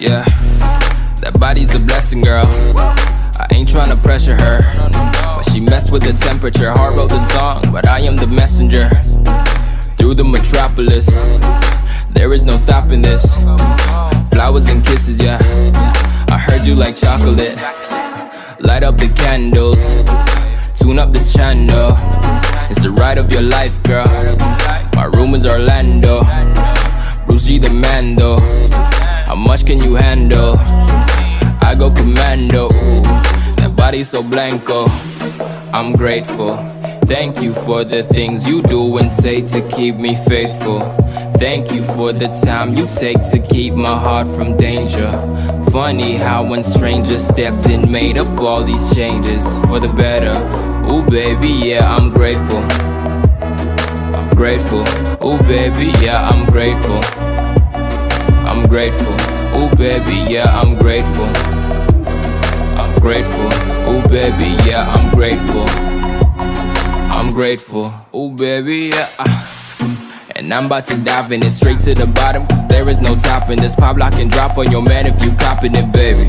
Yeah, that body's a blessing, girl. I ain't tryna pressure her, but she messed with the temperature. Heart wrote the song, but I am the messenger. Through the metropolis, there is no stopping this. Flowers and kisses, yeah. I heard you like chocolate. Light up the candles, tune up this channel. It's the ride of your life, girl. My room is Orlando, Bruce G the Mando. How much can you handle? I go commando. That body's so blanco. I'm grateful. Thank you for the things you do and say to keep me faithful. Thank you for the time you take to keep my heart from danger. Funny how when strangers stepped in, made up all these changes for the better. Ooh baby, yeah, I'm grateful. I'm grateful. Ooh baby, yeah, I'm grateful. I'm grateful. Ooh baby, yeah, I'm grateful. I'm grateful. Ooh baby, yeah, I'm grateful. I'm grateful. Ooh baby, yeah. And I'm about to dive in it straight to the bottom, cause there is no topping this. Pop, lock, and drop on your man if you copping it, baby.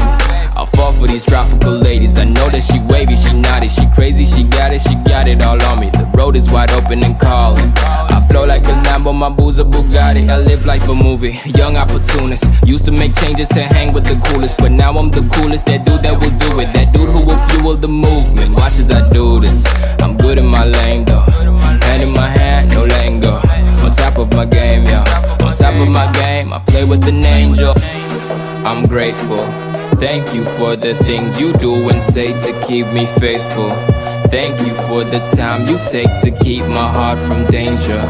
I'll fall for these tropical ladies. I know that she wavy, she naughty, she crazy, she got it all on me. The road is wide open and calling. I flow like a Lambo, my boo's a Bugatti. I live like a movie, young opportunist. Used to make changes to hang with the coolest, but now I'm the coolest. That dude that will do it, that dude who will fuel the movement. Watch as I do this. I'm good in my lane though. Hand in my hand, no letting go. On top of my game, yo. On top of my game, I play with an angel. I'm grateful. Thank you for the things you do and say to keep me faithful. Thank you for the time you take to keep my heart from danger.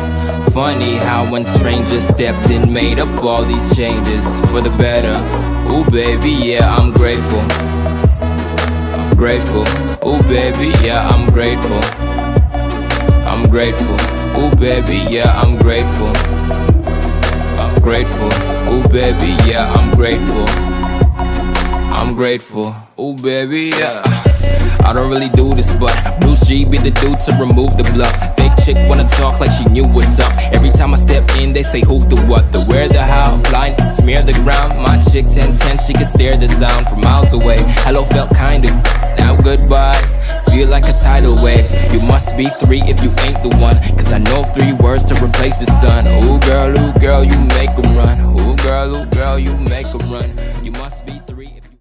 Funny how when strangers stepped in, made up all these changes for the better. Ooh baby, yeah, I'm grateful. I'm grateful. Ooh baby, yeah, I'm grateful. I'm grateful. Ooh baby, yeah, I'm grateful. I'm grateful. Ooh baby, yeah, I'm grateful. I'm grateful. Ooh baby, yeah. I don't really do this, but Bruce G be the dude to remove the bluff. Fake chick wanna talk like she knew what's up. Every time I step in, they say who, the what, the where, the how. Blind, smear the ground. My chick 10-10, she can stare the sound from miles away. Hello felt kinda, now goodbyes feel like a tidal wave. You must be 3 if you ain't the one, cause I know 3 words to replace the sun. Ooh girl, you make 'em run. Ooh girl, you make 'em run. You must be 3 if you